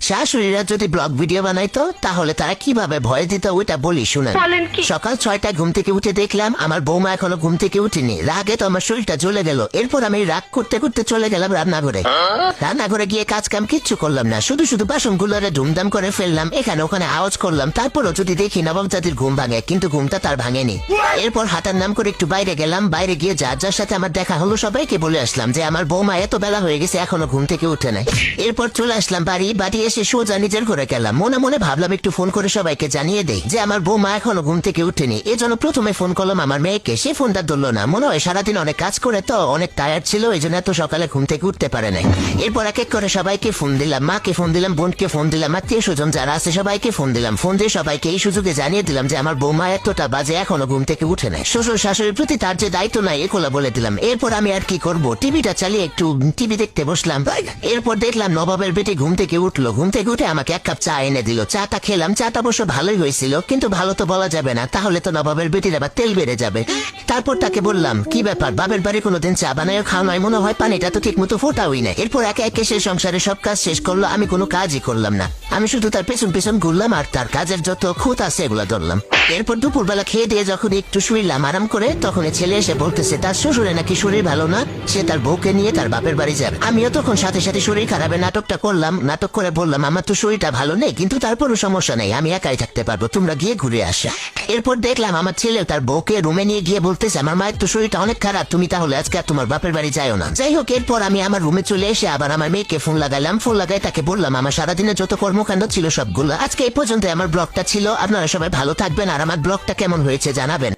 শাশুড়িরা যদি blog video বানাইতো তাহলে তারা কিভাবে ভয় দিত ওইটা বলি শুনেন। সকাল 6টায় ঘুম থেকে উঠে দেখলাম আমার বৌমা এখনো ঘুম থেকে উঠেনি। রাগে তো আমার শরীরটা জ্বলে গেল। এরপর আমি রাগ করতে করতে চলে গেলাম রান্নাঘরে গিয়ে কাজ কাম কিচ্ছু করলাম না, শুধু শুধু বাসনগুলোরে ধুমধাম করে ফেললাম, এখানে ওখানে আওয়াজ করলাম। তারপরও যদি দেখি নবম জাতির ঘুম ভাঙে, কিন্তু ঘুমটা তার ভাঙেনি। এরপর হাঁটার নাম করে একটু বাইরে গেলাম। বাইরে গিয়ে যার যার সাথে আমার দেখা হলো সবাইকে বলে আসলাম যে আমার বৌমা এত বেলা হয়ে গেছে এখনো ঘুম থেকে উঠে নাই। এরপর চলে আসলাম বাড়ি এসে সোজা নিজের ঘরে গেলাম। মনে মনে ভাবলাম একটু ফোন করে সবাইকে জানিয়ে দেই যে আমার বৌমা এখনো ঘুম থেকে উঠেনি। এজন্য প্রথমে ফোন করলাম আমার মেয়েকে, সে ফোনটা ধরলো না। মনে হয় সারাদিন অনেক কাজ করে তো অনেক টায়ার্ড ছিল, এই জন্য এত সকালে ঘুম থেকে উঠতে পারে নাই। এরপর এক এক করে সবাইকে ফোন দিলাম, মাকে ফোন দিলাম, বোনকে ফোন দিলাম, আত্মীয় স্বজন যারা আছে সবাইকে ফোন দিলাম। ফোন দিয়ে সবাইকে এই সুযোগে জানিয়ে দিলাম যে আমার বৌমা এতটা বাজে এখনো ঘুম থেকে উঠে নাই। শ্বশুর শাশুড়ির প্রতি তার যে দায়িত্ব নাই এগুলো বলে দিলাম। এরপর আমি আর কি করব, টিভিটা চালিয়ে একটু টিভি দেখতে বসলাম। এরপর দেখলাম নবাবের বেটি ঘুম থেকে উঠলো। ঘুম থেকে উঠে আমাকে এক কাপ চা এনে দিল। চাটা খেলাম, চাটা অবশ্য ভালোই হয়েছিল, কিন্তু ভালো তো বলা যাবে না, তাহলে তো নবাবের বেটির আবার তেল বেড়ে যাবে। তারপর তাকে বললাম কি ব্যাপার, বাবের বাড়ি কোনোদিন চা বানায় খাওয়া নয়, মনে হয় পানিটা তো ঠিক মতো ফোটাওই না। এরপর একে একে সে সংসারে সব কাজ শেষ করলো, আমি কোনো কাজই করলাম না। আমি শুধু তার পেছন পেছন ঘুরলাম আর তার কাজের যত খুঁত আছে এগুলো ধরলাম। এরপর দুপুরবেলা খেয়ে দিয়ে যখন একটু শুইলাম আরাম করে, তখন ছেলে এসে বলতেছে তার শ্বশুরে নাকি শরীর ভালো না, সে তার বউকে নিয়ে তার বাপের বাড়ি যাবে। আমিও তখন সাথে সাথে শরীর খারাপের নাটকটা করলাম। নাটক করে বললাম আমার তো শরীরটা ভালো নেই, কিন্তু তারপরও সমস্যা নেই, আমি একাই থাকতে পারবো, তোমরা গিয়ে ঘুরে আসা। এরপর দেখলাম আমার ছেলে তার বউকে রুমে নিয়ে গিয়ে বলতেছে আমার মায়ের তো শরীরটা অনেক খারাপ, তুমি তাহলে আজকে আর তোমার বাপের বাড়ি যাও না। যাই হোক, এরপর আমি আমার রুমে চলে এসে আবার আমার মেয়েকে ফোন লাগাইলাম। ফোন লাগাই তাকে বললাম আমার সারাদিনে যত কর্মকাণ্ড ছিল সবগুলো। আজকে এই পর্যন্ত আমার ব্লগটা ছিল। আপনারা সবাই ভালো থাকবেন আর আমার ব্লগটা কেমন হয়েছে জানাবেন।